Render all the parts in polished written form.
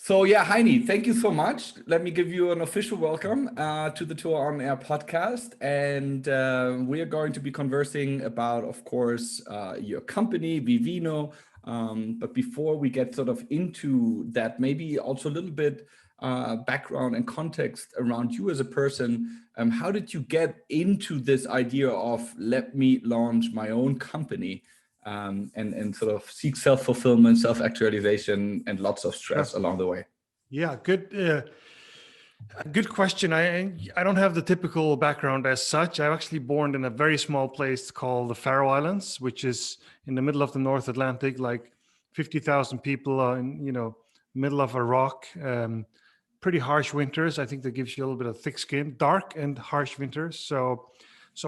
So yeah, Heini, thank you so much. Let me give you an official welcome to the TOA On Air podcast. And we are going to be conversing about, of course, your company, Vivino. But before we get sort of into that, maybe also a little bit background and context around you as a person. How did you get into this idea of let me launch my own company? And sort of seek self-fulfillment, self-actualization, and lots of stress Sure. along the way. Yeah, good question. I don't have the typical background as such. I'm actually born in a very small place called the Faroe Islands, which is in the middle of the North Atlantic, like 50,000 people in middle of a rock. Pretty harsh winters. I think that gives you a little bit of thick skin. Dark and harsh winters. So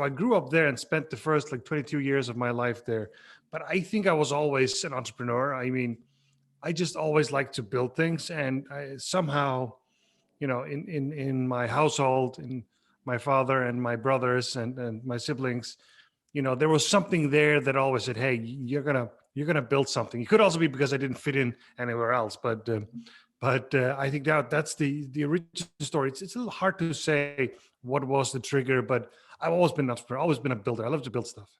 I grew up there and spent the first 22 years of my life there. But I think I was always an entrepreneur. I mean, I just always liked to build things, and I somehow, in my household, in my father and my brothers and my siblings, there was something there that always said, "Hey, you're gonna build something." It could also be because I didn't fit in anywhere else, but I think that's the original story. It's a little hard to say what was the trigger, but I've always been an entrepreneur, always been a builder. I love to build stuff.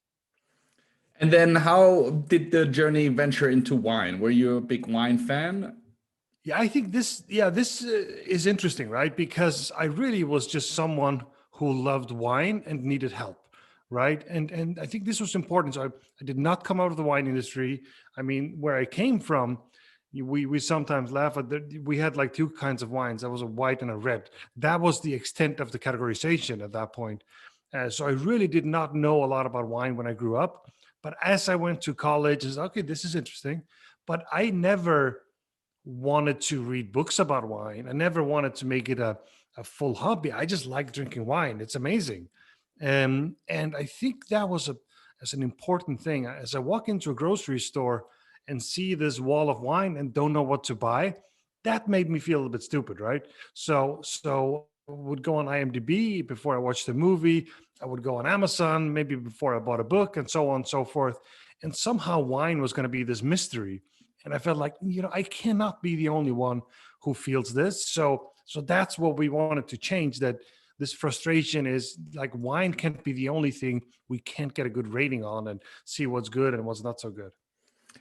And then how did the journey venture into wine? Were you a big wine fan? Yeah, I think this is interesting, right? Because I really was just someone who loved wine and needed help, right? And I think this was important. So I did not come out of the wine industry. I mean, where I came from, we sometimes laugh at that. We had two kinds of wines. There was a white and a red. That was the extent of the categorization at that point. So I really did not know a lot about wine when I grew up. But as I went to college, I was okay, this is interesting. But I never wanted to read books about wine. I never wanted to make it a full hobby. I just like drinking wine. It's amazing. And I think that was as an important thing. As I walk into a grocery store and see this wall of wine and don't know what to buy, that made me feel a little bit stupid, right? So I would go on IMDb before I watched the movie. I would go on Amazon maybe before I bought a book, and so on and so forth. And somehow wine was going to be this mystery. And I felt like, I cannot be the only one who feels this. So that's what we wanted to change, that this frustration is wine can't be the only thing we can't get a good rating on and see what's good and what's not so good.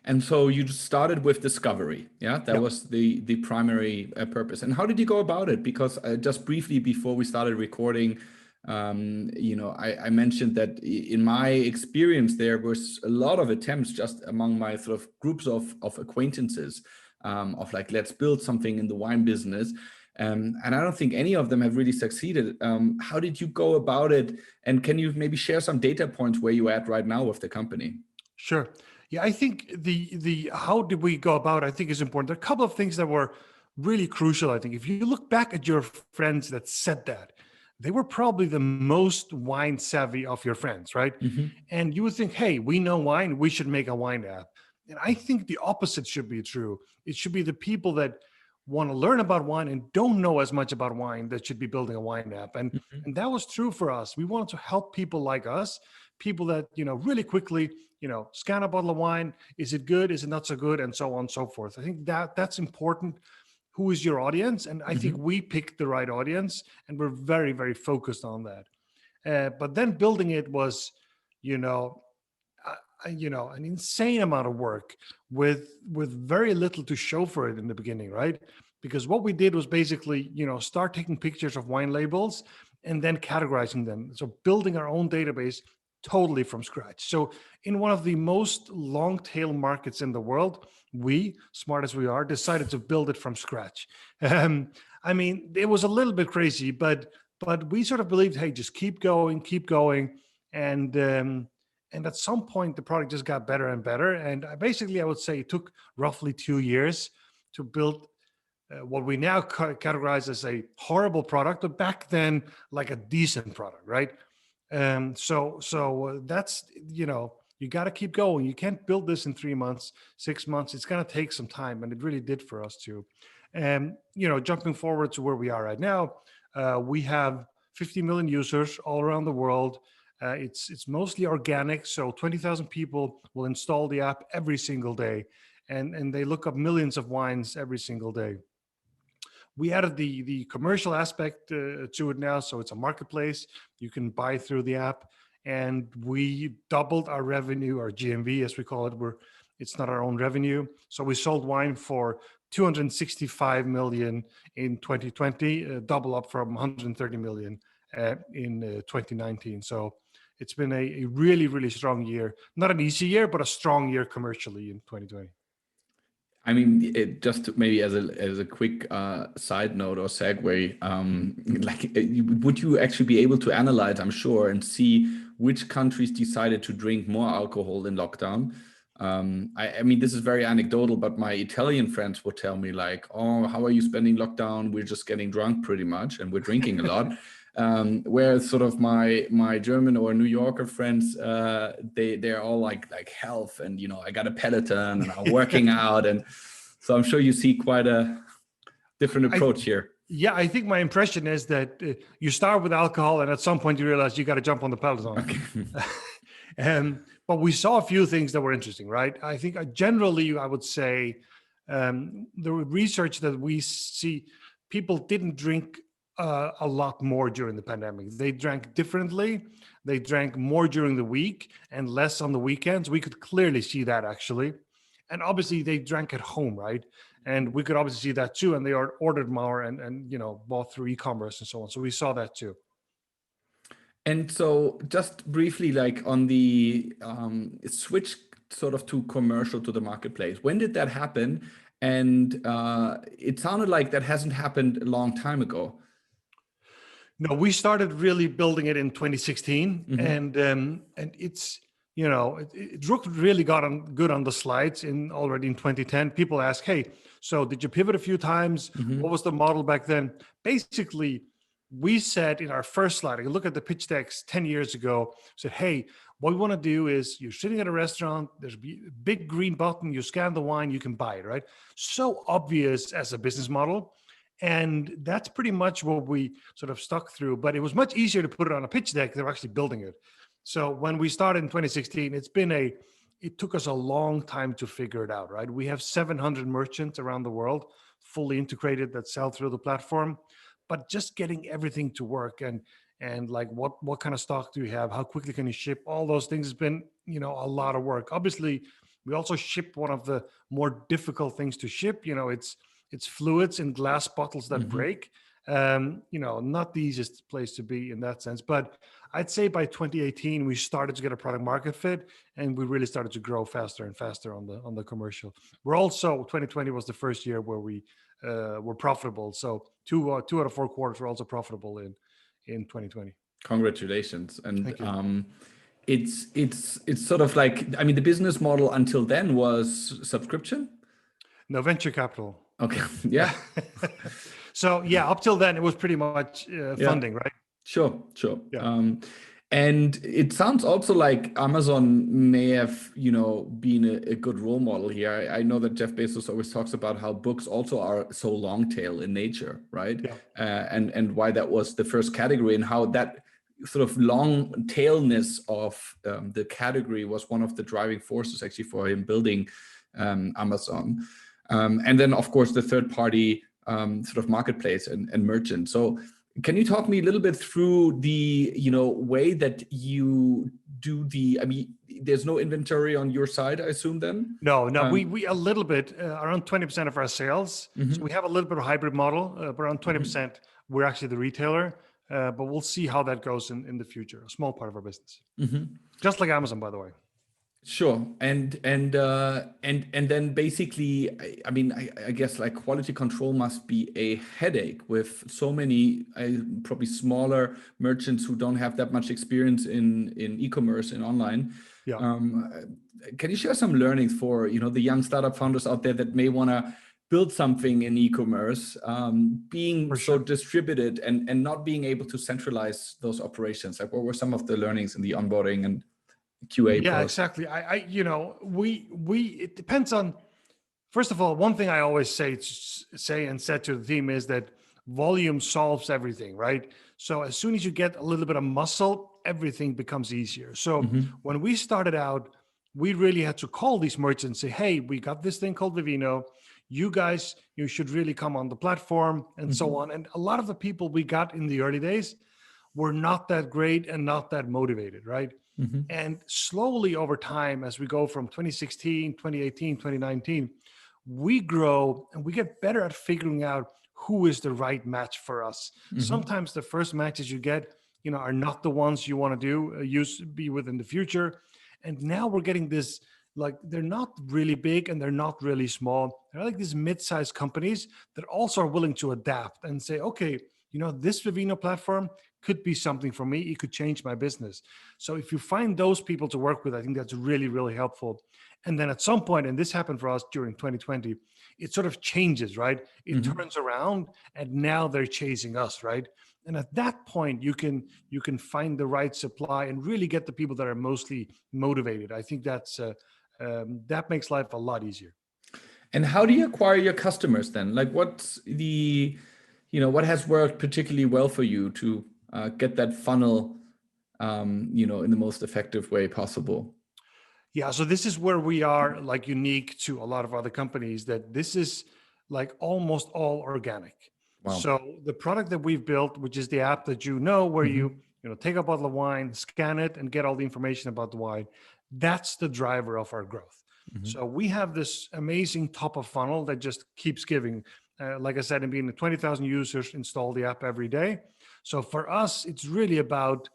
And so you started with discovery. Yeah, that was the primary purpose. And how did you go about it? Because just briefly before we started recording, I mentioned that in my experience, there was a lot of attempts just among my sort of groups of acquaintances of let's build something in the wine business. And I don't think any of them have really succeeded. How did you go about it? And can you maybe share some data points where you're at right now with the company? Sure. Yeah, I think the how did we go about, I think, is important. There are a couple of things that were really crucial, I think. If you look back at your friends that said that, they were probably the most wine savvy of your friends, right? Mm-hmm. And you would think, hey, we know wine, we should make a wine app. And I think the opposite should be true. It should be the people that want to learn about wine and don't know as much about wine that should be building a wine app. And that was true for us. We wanted to help people like us, people that, really quickly, scan a bottle of wine. Is it good? Is it not so good? And so on and so forth. I think that's important. Who is your audience? And I think we picked the right audience, and we're very, very focused on that. But then building it was, an insane amount of work with very little to show for it in the beginning, right? Because what we did was basically, start taking pictures of wine labels and then categorizing them. So building our own database totally from scratch. So in one of the most long tail markets in the world, we, smart as we are, decided to build it from scratch. I mean, it was a little bit crazy, but we sort of believed, hey, just keep going. And at some point, the product just got better and better. And I would say it took roughly 2 years to build what we now categorize as a horrible product, but back then, like a decent product, right? So that's, you got to keep going. You can't build this in 3 months, 6 months. It's going to take some time. And it really did for us too. And, jumping forward to where we are right now, we have 50 million users all around the world. It's mostly organic. So 20,000 people will install the app every single day. And they look up millions of wines every single day. we added the commercial aspect to it now. So it's a marketplace. You can buy through the app, and we doubled our revenue, our GMV, as we call it. It's not our own revenue. So we sold wine for 265 million in 2020, double up from 130 million in 2019. So it's been a really, really strong year. Not an easy year, but a strong year commercially in 2020. I mean, just maybe as a quick side note or segue, would you actually be able to analyze, I'm sure, and see which countries decided to drink more alcohol in lockdown? I mean, this is very anecdotal, but my Italian friends would tell me like, "Oh, how are you spending lockdown? We're just getting drunk pretty much, and we're drinking a lot." Whereas sort of my German or New Yorker friends, they're all like health, and I got a Peloton and I'm working out, and so I'm sure you see quite a different approach here. Yeah, I think my impression is that you start with alcohol, and at some point you realize you got to jump on the Peloton. Okay. But we saw a few things that were interesting, right? I think generally I would say the research that we see, people didn't drink a lot more during the pandemic. They drank differently. They drank more during the week and less on the weekends. We could clearly see that, actually. And obviously they drank at home, right? And we could obviously see that too. And they ordered more and bought through e-commerce and so on. So we saw that too. And so just briefly, like on the switch sort of to commercial, to the marketplace, when did that happen? And it sounded like that hasn't happened a long time ago. No, we started really building it in 2016, and it's it really got good on the slides already in 2010. People ask, "Hey, so did you pivot a few times? What was the model back then?" Basically, we said in our first slide, I look at the pitch decks 10 years ago, said, "Hey, what we want to do is you're sitting at a restaurant, there's a big green button, you scan the wine, you can buy it," right? So obvious as a business model. And that's pretty much what we sort of stuck through. But it was much easier to put it on a pitch deck. They were actually building it. So when we started in 2016, it took us a long time to figure it out, right? We have 700 merchants around the world, fully integrated, that sell through the platform. But just getting everything to work and like what kind of stock do you have? How quickly can you ship? All those things has been, a lot of work. Obviously, we also ship one of the more difficult things to ship. It's fluids in glass bottles that break. Not the easiest place to be in that sense. But I'd say by 2018, we started to get a product market fit, and we really started to grow faster and faster on the commercial. 2020 was the first year where we were profitable. So two out of 4 quarters were also profitable in 2020. Congratulations. And it's sort of like, I mean, the business model until then was subscription? No, venture capital. Okay. Yeah. So yeah, up till then it was pretty much funding, right? Sure. Yeah. And it sounds also like Amazon may have, been a good role model here. I know that Jeff Bezos always talks about how books also are so long tail in nature, right? Yeah. And why that was the first category, and how that sort of long tailness of the category was one of the driving forces actually for him building Amazon. And then, of course, the third party sort of marketplace and merchant. So can you talk me a little bit through the, way that you do I mean, there's no inventory on your side, I assume then? No, we a little bit, around 20% of our sales. So we have a little bit of a hybrid model, but around 20%, we're actually the retailer. But we'll see how that goes in the future. A small part of our business, just like Amazon, by the way. Sure, and then basically, I mean, I guess like quality control must be a headache with so many probably smaller merchants who don't have that much experience in e-commerce and online. Yeah. Can you share some learnings for the young startup founders out there that may want to build something in e-commerce, being so distributed and not being able to centralize those operations? Like, what were some of the learnings in the onboarding and QA? Yeah, exactly. It depends on, first of all, one thing I always say and said to the team is that volume solves everything, right? So as soon as you get a little bit of muscle, everything becomes easier. So when we started out, we really had to call these merchants and say, "Hey, we got this thing called Vivino. you guys, you should really come on the platform and so on. And a lot of the people we got in the early days were not that great and not that motivated, right? And slowly over time, as we go from 2016, 2018, 2019, we grow and we get better at figuring out who is the right match for us. Sometimes the first matches you get, are not the ones you want to be with in the future. And now we're getting this, like, they're not really big and they're not really small. They're like these mid-sized companies that also are willing to adapt and say, okay, this Vivino platform could be something for me. It could change my business. So if you find those people to work with, I think that's really, really helpful. And then at some point, and this happened for us during 2020, it sort of changes, right? It turns around and now they're chasing us, right? And at that point, you can find the right supply and really get the people that are mostly motivated. I think that makes life a lot easier. And how do you acquire your customers then? Like, what's what has worked particularly well for you to get that funnel, in the most effective way possible? Yeah, so this is where we are like unique to a lot of other companies, that this is like almost all organic. Wow. So the product that we've built, which is the app that where you take a bottle of wine, scan it, and get all the information about the wine, that's the driver of our growth. So we have this amazing top of funnel that just keeps giving. Like I said, being 20,000 users install the app every day. So for us, it's really about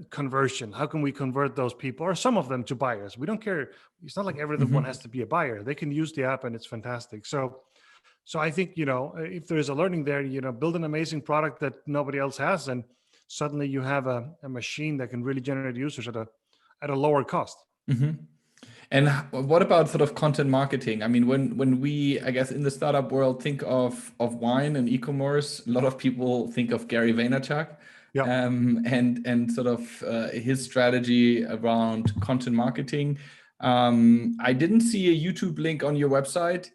conversion. How can we convert those people, or some of them, to buyers? We don't care. It's not like everyone has to be a buyer. They can use the app and it's fantastic. So I think, if there is a learning there, build an amazing product that nobody else has, and suddenly you have a machine that can really generate users at a lower cost. And what about sort of content marketing? I mean, when we, I guess, in the startup world think of wine and e-commerce, a lot of people think of Gary Vaynerchuk. Yeah. And sort of his strategy around content marketing. I didn't see a YouTube link on your website.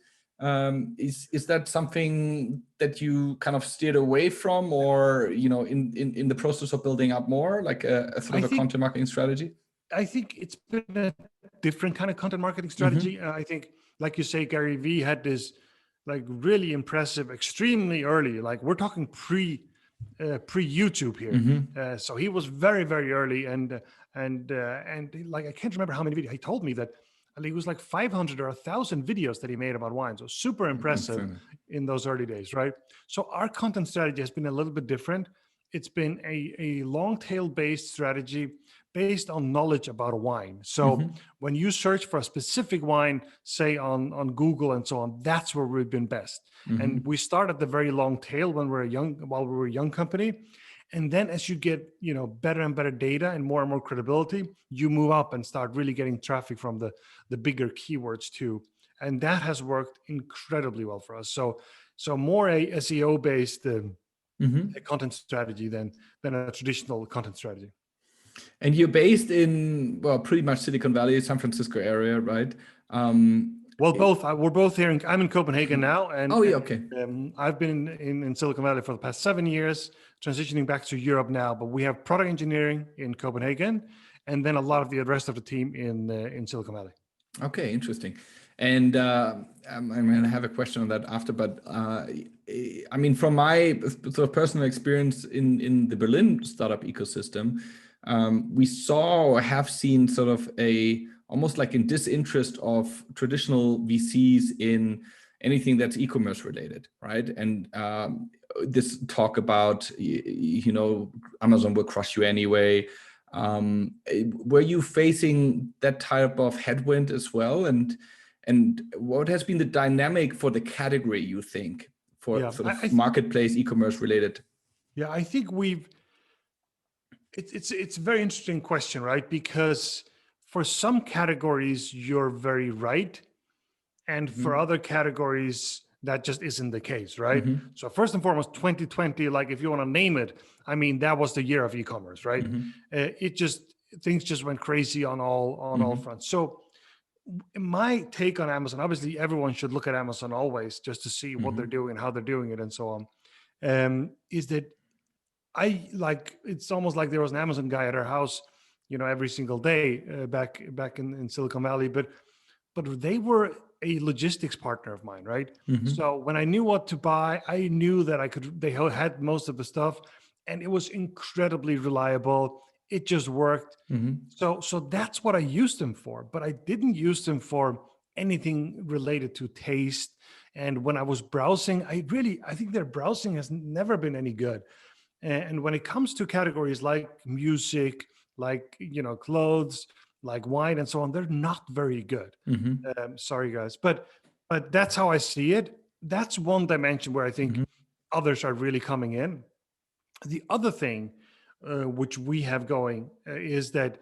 Is that something that you kind of steered away from, or in the process of building up more, like a sort of a content marketing strategy? I think it's been a different kind of content marketing strategy. I think, like you say, Gary V had this like really impressive, extremely early, like we're talking pre YouTube here. So he was very, very early, and like I can't remember how many videos he told me that. I think it was like 500 or 1,000 videos that he made about wine. So super impressive in those early days, right? So our content strategy has been a little bit different. It's been a long tail based strategy based on knowledge about a wine. So when you search for a specific wine, say on Google and so on, that's where we've been best. And we start at the very long tail while we were a young company. And then as you get, better and better data and more credibility, you move up and start really getting traffic from the bigger keywords too. And that has worked incredibly well for us. So more a SEO based a content strategy than a traditional content strategy. And you're based in, well, pretty much Silicon Valley, San Francisco area, right? Well, both. We're both here. I'm in Copenhagen now, and okay. I've been in Silicon Valley for the past 7 years, transitioning back to Europe now. But we have product engineering in Copenhagen, and then a lot of the rest of the team in Silicon Valley. Okay, interesting. And I'm going to have a question on that after, but I mean, from my sort of personal experience in the Berlin startup ecosystem, we saw or have seen sort of almost like a disinterest of traditional VCs in anything that's e-commerce related, right? And this talk about, Amazon will crush you anyway. Were you facing that type of headwind as well? And what has been the dynamic for the category, you think, for sort of marketplace e-commerce related? Yeah, I think it's a very interesting question, right? Because for some categories, you're very right. And for other categories, that just isn't the case, right? So first and foremost, 2020, like if you want to name it, I mean, that was the year of e-commerce, right? Things just went crazy on all fronts. So my take on Amazon, obviously everyone should look at Amazon always just to see what they're doing, how they're doing it and so on, is that it's almost like there was an Amazon guy at our house, every single day back in Silicon Valley, but they were a logistics partner of mine, right? Mhm. So when I knew what to buy, I knew that they had most of the stuff, and it was incredibly reliable. It just worked. Mhm. So that's what I used them for, but I didn't use them for anything related to taste. And when I was browsing, I think their browsing has never been any good. And when it comes to categories like music, like, clothes, like wine and so on, they're not very good. Mhm. Sorry guys, but that's how I see it. That's one dimension where I think Mhm. others are really coming in. The other thing, which we have going, is that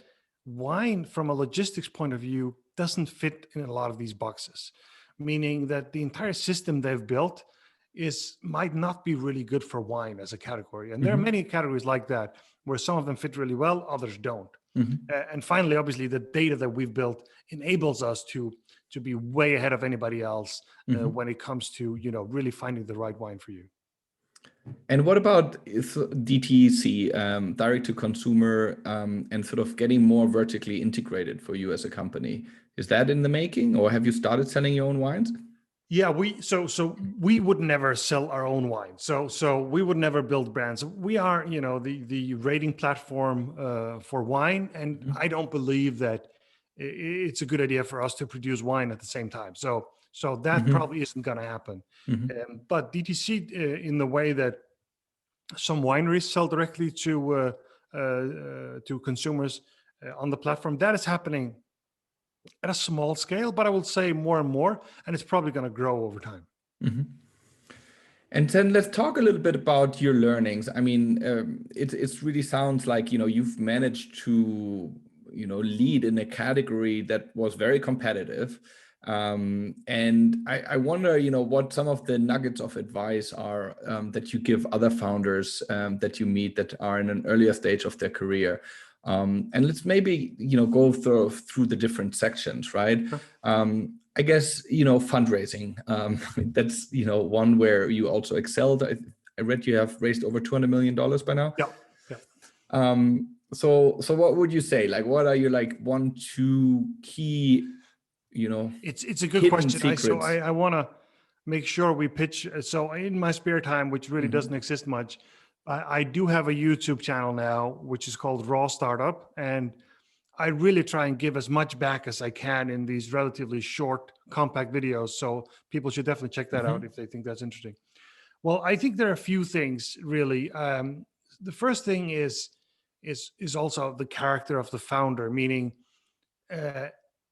wine, from a logistics point of view, doesn't fit in a lot of these boxes, meaning that the entire system they've built might not be really good for wine as a category. And there are Mhm. many categories like that, where some of them fit really well, others don't. Mhm. And finally, obviously, the data that we've built enables us to be way ahead of anybody else Mhm. when it comes to really finding the right wine for you. And what about DTC, direct to consumer, and sort of getting more vertically integrated for you as a company? Is that in the making, or have you started selling your own wines? Yeah, we would never sell our own wine. So we would never build brands. We are, the rating platform for wine, and Mhm. I don't believe that it's a good idea for us to produce wine at the same time. So that Mhm. probably isn't going to happen. Mhm. But DTC, in the way that some wineries sell directly to consumers on the platform, that is happening at a small scale, but I will say more and more, and it's probably going to grow over time. Mhm. And then let's talk a little bit about your learnings. I mean, it really sounds like, you've managed to, lead in a category that was very competitive. And I wonder, what some of the nuggets of advice are, that you give other founders, that you meet that are in an earlier stage of their career. And let's maybe, go through the different sections, right? Sure. I guess, fundraising, that's, one where you also excelled. I read you have raised over $200 million by now. Yeah. Yeah. So what would you say? Like, what are your one, two key, It's a good hidden question. secrets? I want to make sure we pitch. So in my spare time, which really Mhm. doesn't exist much, I do have a YouTube channel now, which is called Raw Startup, and I really try and give as much back as I can in these relatively short, compact videos. So people should definitely check that out Mhm. if they think that's interesting. Well, I think there are a few things really. The first thing is also the character of the founder, meaning, uh,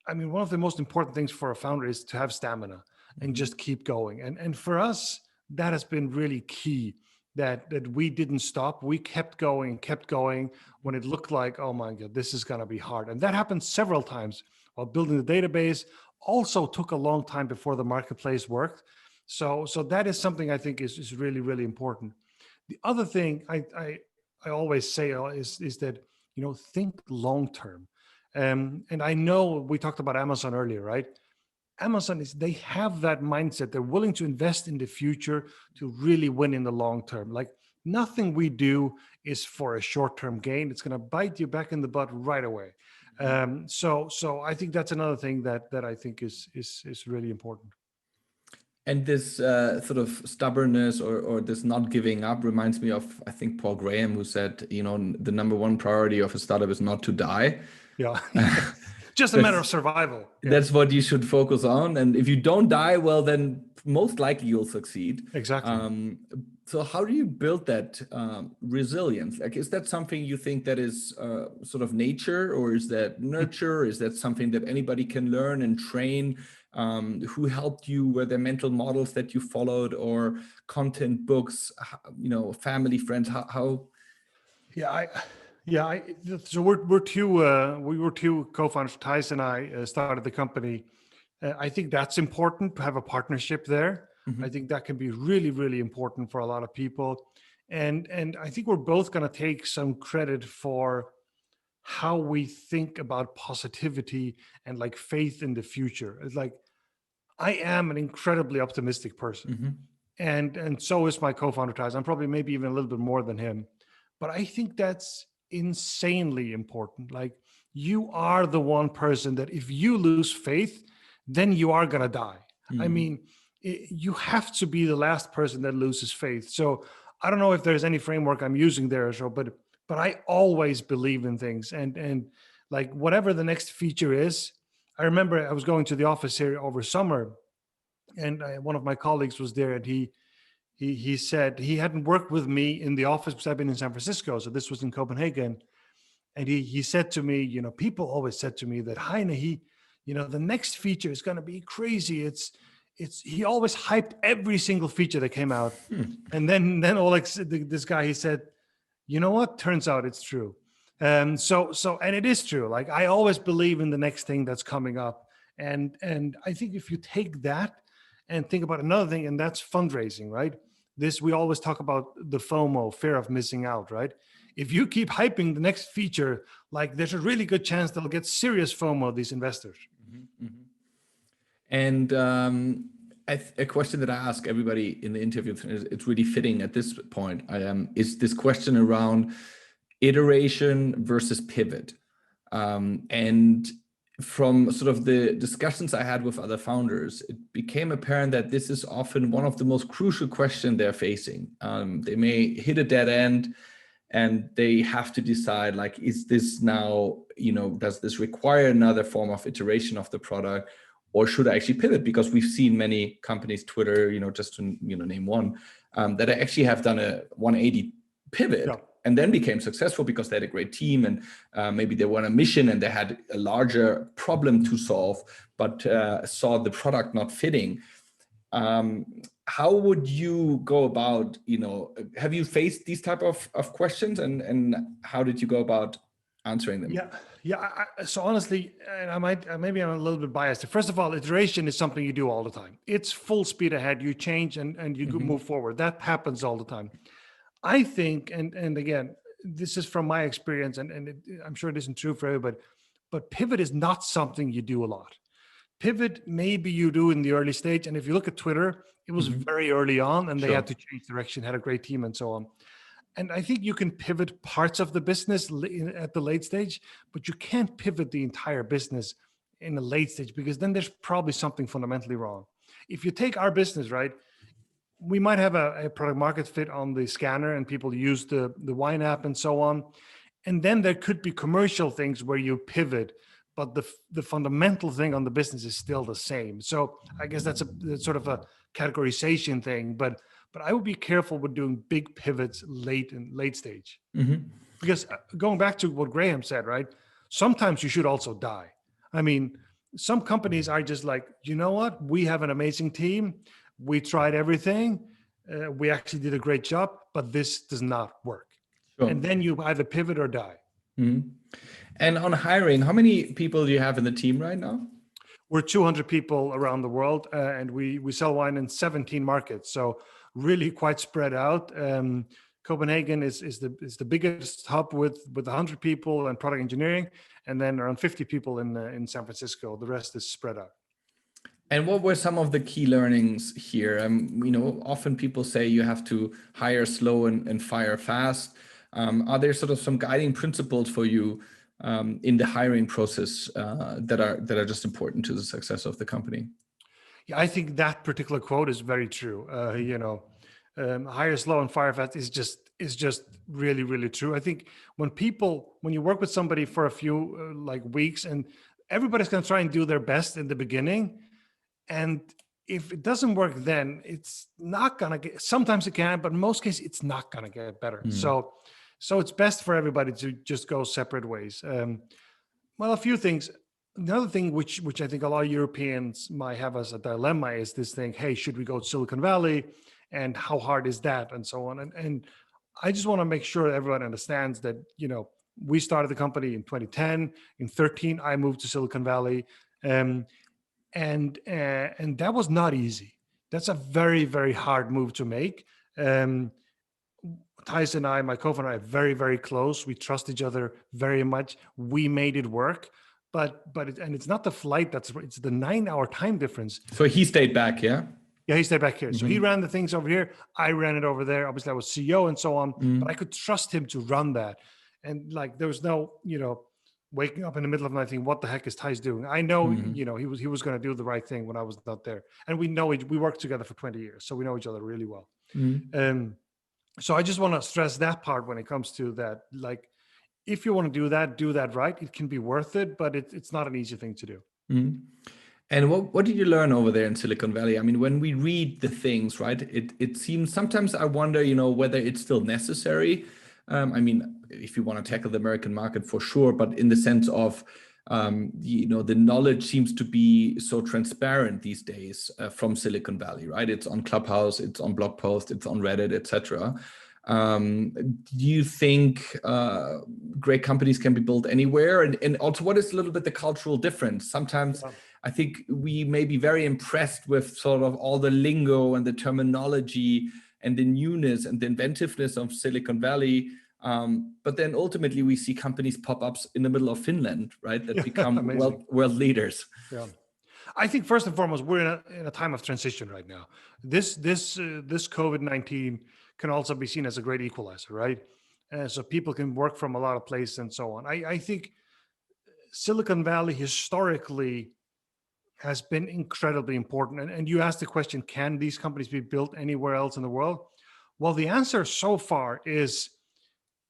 I mean, one of the most important things for a founder is to have stamina and Mhm. just keep going. And for us, that has been really key. That we didn't stop. We kept going when it looked like, oh my God, this is going to be hard. And that happened several times while building the database. Also took a long time before the marketplace worked. So that is something I think is really, really important. The other thing I always say is that, think long term. And I know we talked about Amazon earlier, right? Amazon they have that mindset. They're willing to invest in the future to really win in the long term. Like, nothing we do is for a short-term gain. It's going to bite you back in the butt right away. So I think that's another thing that I think is really important. And this sort of stubbornness or this not giving up reminds me of, I think, Paul Graham, who said, the number one priority of a startup is not to die. Yeah. Just a matter of That's survival. Yeah, that's what you should focus on. And if you don't die, well, then most likely you'll succeed. exactly. So how do you build that resilience? Like, is that something you think that is sort of nature, or is that nurture? Is that something that anybody can learn and train? Who helped you? Were there mental models that you followed, or content books? Family, friends? How? Yeah, so we were two co-founders. Thijs and I started the company. I think that's important to have a partnership there. I Mhm. think that can be really, really important for a lot of people. And I think we're both going to take some credit for how we think about positivity and like faith in the future. It's like, I am an incredibly optimistic person. Mhm. And so is my co-founder Thijs. I'm probably maybe even a little bit more than him. But I think that's insanely important. Like, you are the one person that if you lose faith, then you are going to die. I mean, you have to be the last person that loses faith. So I don't know if there's any framework I'm using there, so, but I always believe in things, and like whatever the next feature is. I remember I was going to the office here over summer, and one of my colleagues was there, and he said he hadn't worked with me in the office because I've been in San Francisco, so this was in Copenhagen. And he said to me, people always said to me that Heine, the next feature is going to be crazy. He always hyped every single feature that came out. And then this guy, he said, you know what? Turns out it's true. So, and it is true. Like, I always believe in the next thing that's coming up. And I think if you take that and think about another thing, and that's fundraising, right? We always talk about the FOMO, fear of missing out, right? If you keep hyping the next feature, like, there's a really good chance they'll get serious FOMO, these investors. And a question that I ask everybody in the interview, it's really fitting at this point, is this question around iteration versus pivot. And from sort of the discussions I had with other founders, it became apparent that this is often one of the most crucial questions they're facing. They may hit a dead end, and they have to decide, like, is this now, does this require another form of iteration of the product, or should I actually pivot? Because we've seen many companies, Twitter, just to name one, that actually have done a 180 pivot. Yeah. And then became successful because they had a great team, and maybe they were on a mission and they had a larger problem to solve, but saw the product not fitting. How would you go about, have you faced these type of questions, and how did you go about answering them? Yeah. So honestly, and maybe I'm a little bit biased. First of all, iteration is something you do all the time. It's full speed ahead. You change and you move forward. That happens all the time. I think, and again, this is from my experience, and I'm sure it isn't true for everybody, but pivot is not something you do a lot. Pivot, maybe you do in the early stage. And if you look at Twitter, it was very early on, and they had to change direction, had a great team and so on. And I think you can pivot parts of the business at the late stage, but you can't pivot the entire business in the late stage, because then there's probably something fundamentally wrong. If you take our business, right, we might have a product market fit on the scanner and people use the wine app and so on. And then there could be commercial things where you pivot, but the fundamental thing on the business is still the same. So I guess that's sort of a categorization thing, but I would be careful with doing big pivots late stage. Because going back to what Graham said, right? Sometimes you should also die. I mean, some companies are just like, you know what? We have an amazing team. We tried everything. We actually did a great job, but this does not work. Sure. And then you either pivot or die. And on hiring, how many people do you have in the team right now? We're 200 people around the world, and we sell wine in 17 markets. So really quite spread out. Copenhagen is the biggest hub with 100 people and product engineering, and then around 50 people in San Francisco. The rest is spread out. And what were some of the key learnings here? Often people say you have to hire slow and fire fast. Are there sort of some guiding principles for you in the hiring process that are just important to the success of the company? Yeah, I think that particular quote is very true. Hire slow and fire fast is just really, really true. I think when you work with somebody for a few weeks, and everybody's going to try and do their best in the beginning. And if it doesn't work, then it's not going to get, sometimes it can, but in most cases, it's not going to get better. So it's best for everybody to just go separate ways. Well, a few things. Another thing which I think a lot of Europeans might have as a dilemma is this thing, hey, should we go to Silicon Valley? And how hard is that? And so on. And I just want to make sure everyone understands that, we started the company in 2010. In 2013, I moved to Silicon Valley. And that was not easy. That's a very, very hard move to make. Thijs and I, my co-founder, are very, very close. We trust each other very much. We made it work, but it's not the flight it's the 9-hour time difference. So he stayed back, yeah? Yeah, he stayed back here. So he ran the things over here. I ran it over there. Obviously, I was CEO and so on, but I could trust him to run that. And there was no, waking up in the middle of the night thinking, what the heck is Thijs doing? I know, he was going to do the right thing when I was not there. And we know we worked together for 20 years, so we know each other really well. So I just want to stress that part when it comes to that. Like, if you want to do that right. It can be worth it, but it's not an easy thing to do. And what did you learn over there in Silicon Valley? I mean, when we read the things, right, it seems sometimes I wonder, whether it's still necessary. I mean, if you want to tackle the American market for sure, but in the sense of, the knowledge seems to be so transparent these days from Silicon Valley, right? It's on Clubhouse, it's on blog posts, it's on Reddit, etc. Do you think great companies can be built anywhere? And also, what is a little bit the cultural difference? Sometimes I think we may be very impressed with sort of all the lingo and the terminology and the newness and the inventiveness of Silicon Valley. But then ultimately we see companies pop up in the middle of Finland, right? That become world leaders. Yeah. I think first and foremost, we're in a time of transition right now. This COVID-19 can also be seen as a great equalizer, right? So people can work from a lot of places and so on. I think Silicon Valley historically has been incredibly important. And you asked the question, can these companies be built anywhere else in the world? Well, the answer so far is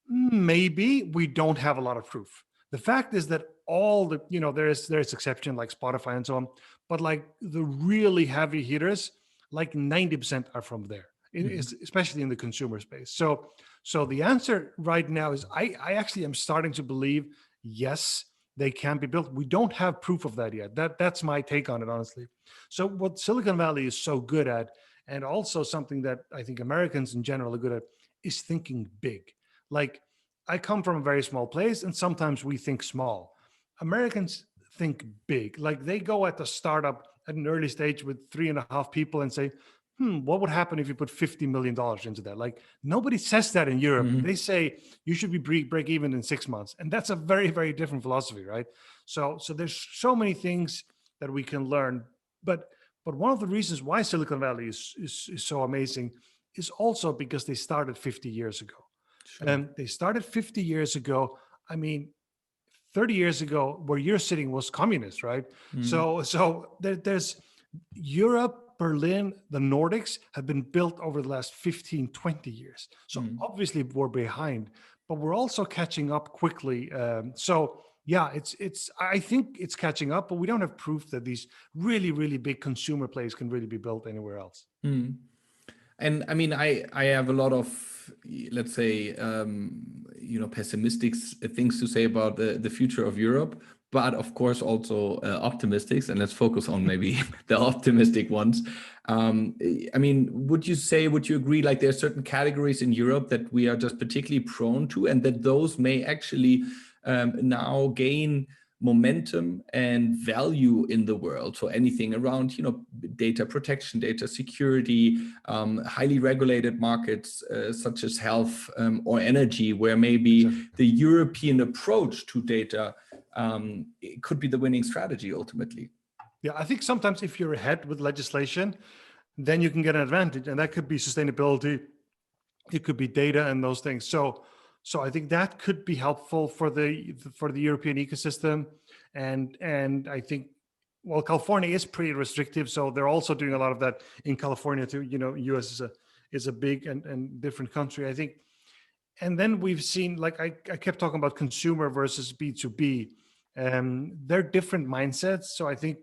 maybe. We don't have a lot of proof. The fact is that all the, there's exception like Spotify and so on, but like the really heavy hitters, like 90% are from there, especially in the consumer space. So the answer right now is I actually am starting to believe, yes, they can be built. We don't have proof of that yet. That's my take on it, honestly. So what Silicon Valley is so good at, and also something that I think Americans in general are good at, is thinking big. Like, I come from a very small place, and sometimes we think small. Americans think big. Like, they go at the startup at an early stage with 3.5 people and say, what would happen if you put $50 million into that? Like, nobody says that in Europe. They say you should be break even in 6 months. And that's a very, very different philosophy, right? So there's so many things that we can learn. But one of the reasons why Silicon Valley is so amazing is also because they started 50 years ago. Sure. And they started 50 years ago. I mean, 30 years ago, where you're sitting was communist, right? So there's Europe, Berlin, the Nordics have been built over the last 15, 20 years. So obviously we're behind, but we're also catching up quickly. I think it's catching up, but we don't have proof that these really, really big consumer plays can really be built anywhere else. And I mean, I have a lot of, let's say, pessimistic things to say about the future of Europe, but of course also optimistics. And let's focus on maybe the optimistic ones. I mean, would you agree, like there are certain categories in Europe that we are just particularly prone to, and that those may actually now gain momentum and value in the world? So anything around, data protection, data security, highly regulated markets such as health or energy, where maybe the European approach to data it could be the winning strategy ultimately. Yeah, I think sometimes if you're ahead with legislation, then you can get an advantage, and that could be sustainability, it could be data and those things. So I think that could be helpful for the European ecosystem, and I think, well, California is pretty restrictive, so they're also doing a lot of that in California too. U.S. is a big and different country, I think. And then we've seen, like I kept talking about consumer versus B2B, they're different mindsets. So I think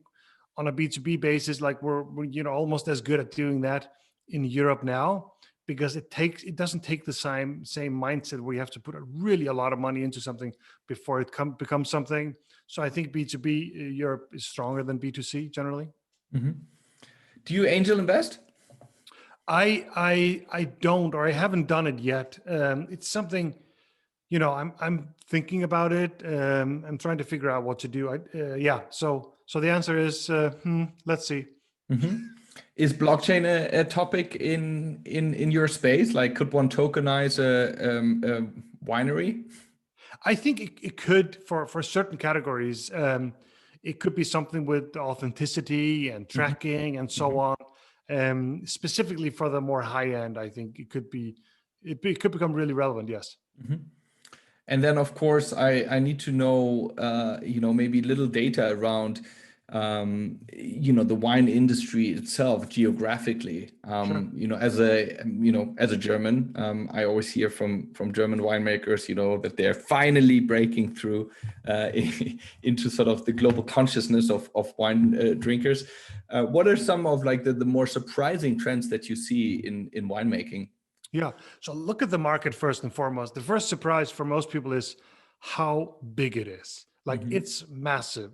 on a B2B basis, like we're almost as good at doing that in Europe now, because it doesn't take the same mindset where you have to put really a lot of money into something before it becomes something. So I think B2B Europe is stronger than B2C generally. Do you angel invest? I don't, or I haven't done it yet. It's something, I'm thinking about it. I'm trying to figure out what to do. So the answer is, let's see. Is blockchain a topic in your space? Like, could one tokenize a winery? I think it could for certain categories. It could be something with authenticity and tracking and so on. Specifically for the more high end, I think it could become really relevant. Yes. And then, of course, I need to know, maybe little data around, the wine industry itself geographically. Sure. As a German, I always hear from German winemakers, that they're finally breaking through into sort of the global consciousness of wine drinkers. What are some of like the more surprising trends that you see in winemaking? Yeah. So look at the market first and foremost. The first surprise for most people is how big it is. Like it's massive.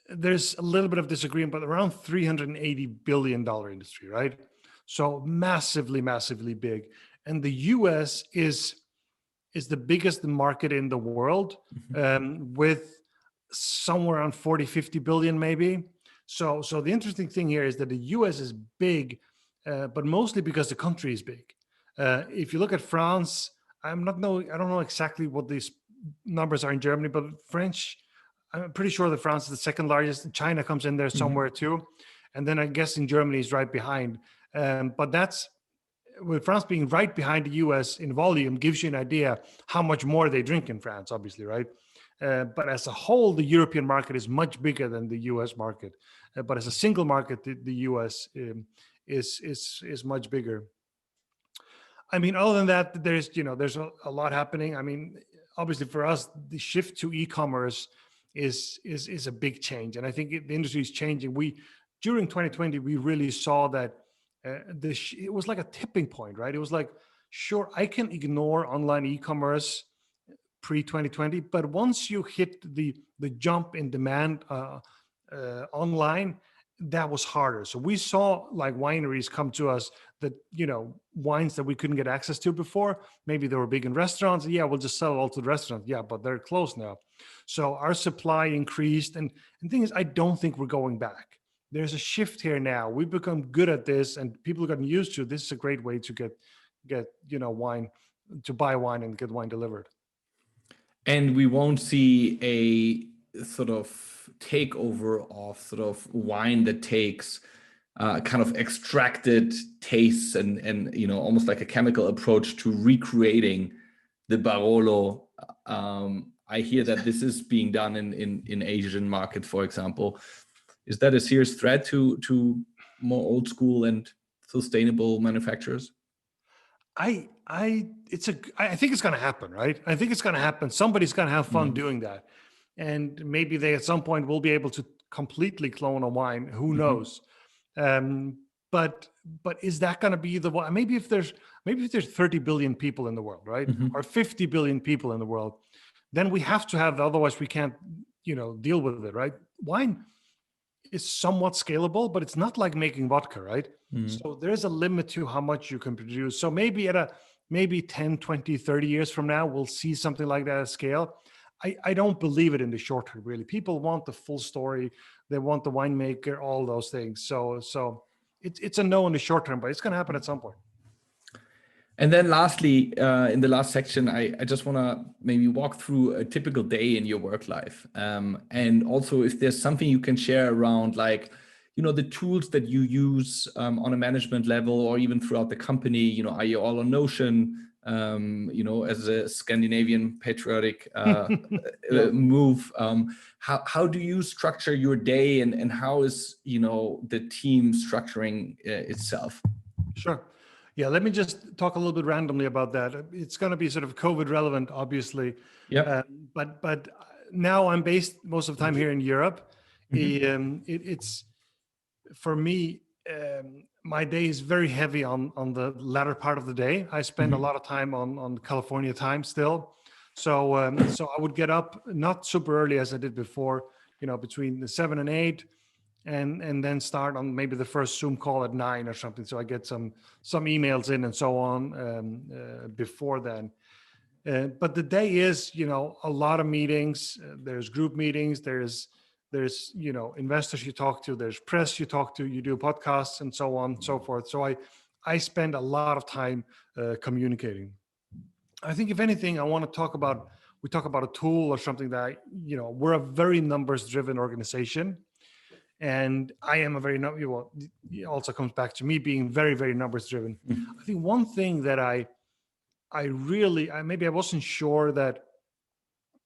There's a little bit of disagreement, but around $380 billion industry, right? So massively, massively big. And the US is the biggest market in the world, with somewhere around 40, 50 billion maybe. So the interesting thing here is that the US is big, but mostly because the country is big. If you look at France, I don't know exactly what these numbers are in Germany, but I'm pretty sure that France is the second largest. China comes in there somewhere too. And then I guess in Germany is right behind. But that's, with France being right behind the US in volume, gives you an idea how much more they drink in France, obviously, right? But as a whole, the European market is much bigger than the US market. But as a single market, the US is much bigger. I mean, other than that, there's a lot happening. I mean, obviously for us, the shift to e-commerce is a big change, and I think the industry is changing. During 2020, we really saw that it was like a tipping point, right? It was like, sure, I can ignore online e-commerce pre 2020, but once you hit the jump in demand online, that was harder. So we saw like wineries come to us that, wines that we couldn't get access to before. Maybe they were big in restaurants. Yeah, we'll just sell it all to the restaurants. Yeah, but they're closed now. So our supply increased. And the thing is, I don't think we're going back. There's a shift here now. We've become good at this and people have gotten used to it. This is a great way to get wine, to buy wine and get wine delivered. And we won't see a sort of takeover of sort of wine that takes kind of extracted tastes and almost like a chemical approach to recreating the Barolo. I hear that this is being done in Asian markets, for example. Is that a serious threat to more old school and sustainable manufacturers? I think it's going to happen, right? I think it's going to happen. Somebody's going to have fun doing that. And maybe they at some point will be able to completely clone a wine. Who knows? But is that going to be the one? Maybe if there's 30 billion people in the world, right? Or 50 billion people in the world, then we have to have, otherwise we can't, deal with it, right? Wine is somewhat scalable, but it's not like making vodka, right? So there's a limit to how much you can produce. So maybe maybe 10, 20, 30 years from now, we'll see something like that at scale. I don't believe it in the short term, really. People want the full story. They want the winemaker, all those things. So it's a no in the short term, but it's going to happen at some point. And then lastly, in the last section, I just want to maybe walk through a typical day in your work life. And also if there's something you can share around like, the tools that you use on a management level or even throughout the company, are you all on Notion? As a Scandinavian patriotic move, how do you structure your day and how is, the team structuring itself? Sure. Yeah, let me just talk a little bit randomly about that. It's going to be sort of COVID relevant, obviously. Yeah. But now I'm based most of the time here in Europe. It's for me, my day is very heavy on the latter part of the day. I spend a lot of time on California time still. So I would get up not super early as I did before, between 7 and 8. And then start on maybe the first Zoom call at 9 or something. So I get some emails in and so on before then. But the day is, a lot of meetings. There's group meetings. There's investors you talk to. There's press you talk to. You do podcasts and so on and so forth. So I spend a lot of time communicating. I think if anything, we talk about a tool or something that, we're a very numbers driven organization. And I am it also comes back to me being very, very numbers driven. I think one thing that I wasn't sure that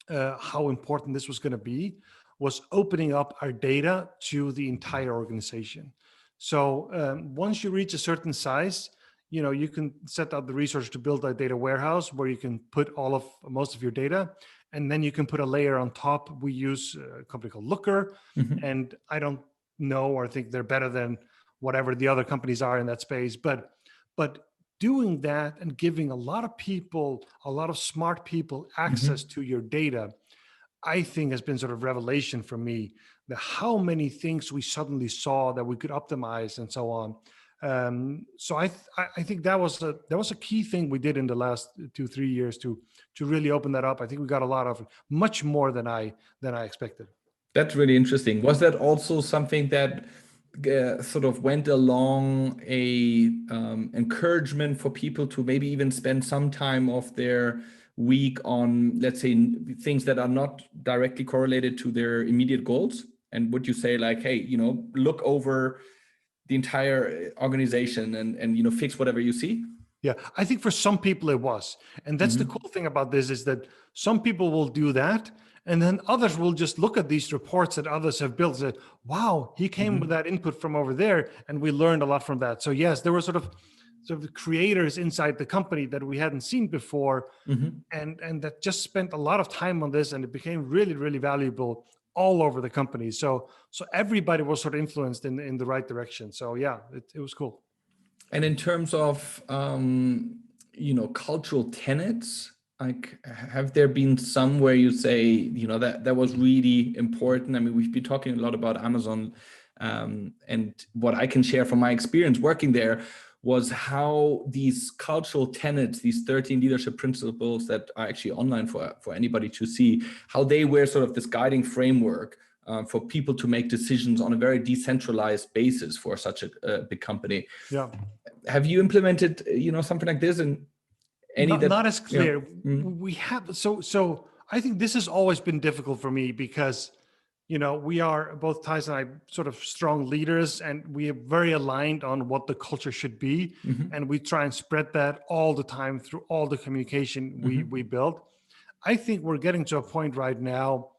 how important this was going to be was opening up our data to the entire organization. So once you reach a certain size, you can set out the resource to build a data warehouse where you can put most of your data, and then you can put a layer on top. We use a company called Looker, and I don't know or think they're better than whatever the other companies are in that space, but doing that and giving a lot of smart people access to your data, I think has been sort of revelation for me, how many things we suddenly saw that we could optimize and so on. So I think that was a key thing we did in the last 2-3 years to really open that up. I think we got much more than I expected. That's really interesting. Was that also something that sort of went along a encouragement for people to maybe even spend some time of their week on, let's say, things that are not directly correlated to their immediate goals? And would you say like, hey, look over the entire organization and fix whatever you see? Yeah, I think for some people it was. And that's the cool thing about this, is that some people will do that. And then others will just look at these reports that others have built and say, wow, he came with that input from over there. And we learned a lot from that. So yes, there were sort of the creators inside the company that we hadn't seen before. And that just spent a lot of time on this, and it became really, really valuable all over the company. So everybody was sort of influenced in the right direction. So yeah, it was cool. And in terms of, cultural tenets, like, have there been some where you say, that was really important? I mean, we've been talking a lot about Amazon, and what I can share from my experience working there was how these cultural tenets, these 13 leadership principles that are actually online for anybody to see, how they were sort of this guiding framework for people to make decisions on a very decentralized basis for such a big company. Yeah. Have you implemented, something like this? And not as clear. We have, so I think this has always been difficult for me because, we are, both Thijs and I, sort of strong leaders, and we are very aligned on what the culture should be. And we try and spread that all the time through all the communication we build. I think we're getting to a point right now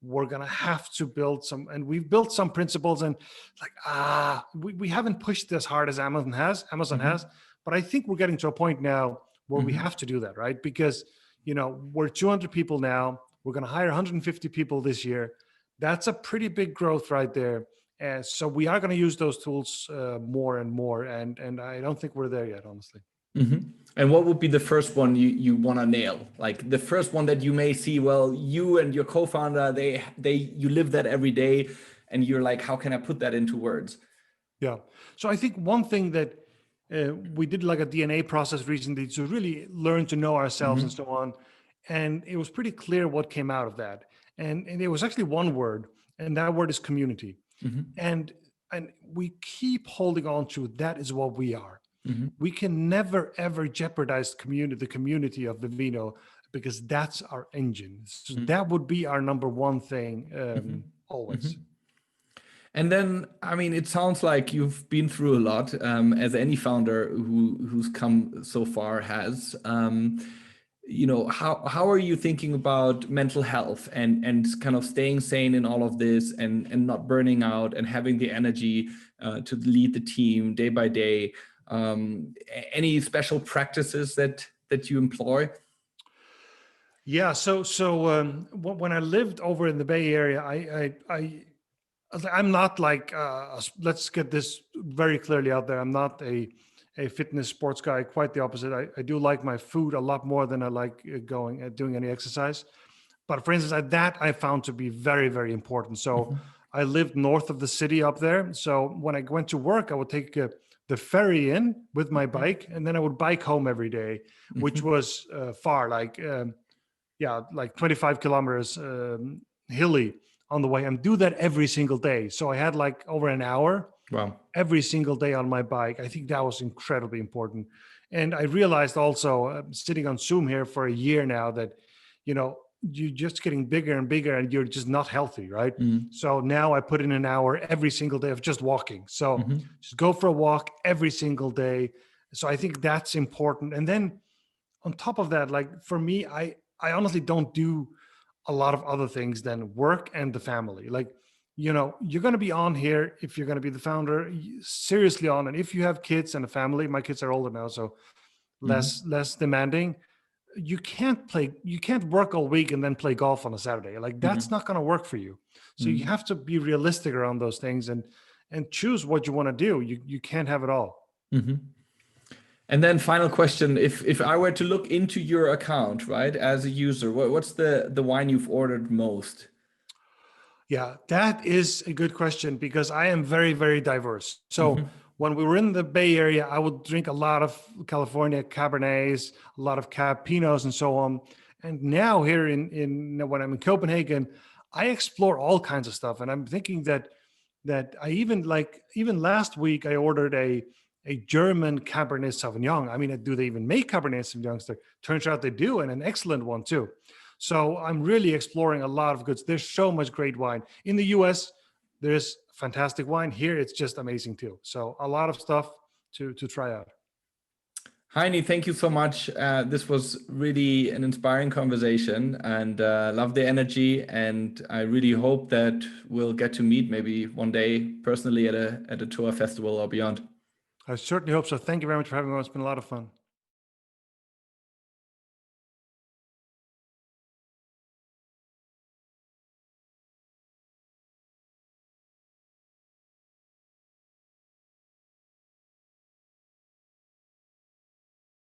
we're going to have to build some, and we've built some principles, and we haven't pushed as hard as Amazon has, but I think we're getting to a point now where we have to do that, right? Because, we're 200 people now, we're going to hire 150 people this year. That's a pretty big growth right there. And so we are going to use those tools more and more. And I don't think we're there yet, honestly. And what would be the first one you want to nail? Like the first one that you may see, well, you and your co-founder, you live that every day, and you're like, how can I put that into words? Yeah. So I think one thing that we did like a DNA process recently to really learn to know ourselves and so on. And it was pretty clear what came out of that. And it was actually one word, and that word is community. And we keep holding on to that is what we are. We can never, ever jeopardize the community of Vivino, because that's our engine. So that would be our number one thing always. And then, I mean, it sounds like you've been through a lot, as any founder who's come so far has. How are you thinking about mental health and kind of staying sane in all of this, and not burning out, and having the energy to lead the team day by day? Any special practices that you employ? Yeah. So when I lived over in the Bay Area, I'm not like, let's get this very clearly out there. I'm not a fitness sports guy, quite the opposite. I do like my food a lot more than I like doing any exercise. But for instance, that I found to be very, very important. So I lived north of the city up there. So when I went to work, I would take the ferry in with my bike, and then I would bike home every day, which was far, like 25 kilometers hilly on the way, and do that every single day. So I had like over an hour every single day on my bike. I think that was incredibly important. And I realized also sitting on Zoom here for a year now that, you're just getting bigger and bigger, and you're just not healthy, right? So now I put in an hour every single day of just walking. So just go for a walk every single day. So I think that's important. And then on top of that, like for me, I honestly don't do a lot of other things than work and the family. Like, you're going to be on here if you're going to be the founder, seriously on. And if you have kids and a family, my kids are older now, so less demanding. You can't work all week and then play golf on a Saturday. Like, that's not going to work for you. So you have to be realistic around those things and choose what you want to do. You can't have it all. And then final question, if I were to look into your account, right, as a user, what's the wine you've ordered most? Yeah, that is a good question because I am very, very diverse. So when we were in the Bay Area, I would drink a lot of California Cabernets, a lot of Cab Pinots and so on. And now here when I'm in Copenhagen, I explore all kinds of stuff. And I'm thinking that I even last week, I ordered a German Cabernet Sauvignon. I mean, do they even make Cabernet Sauvignons there? Turns out they do, and an excellent one too. So I'm really exploring a lot of goods. There's so much great wine. In the US, there's fantastic wine. Here, it's just amazing too. So a lot of stuff to try out. Heini, thank you so much. This was really an inspiring conversation, and love the energy. And I really hope that we'll get to meet maybe one day personally at a TOA festival or beyond. I certainly hope so. Thank you very much for having me on. It's been a lot of fun.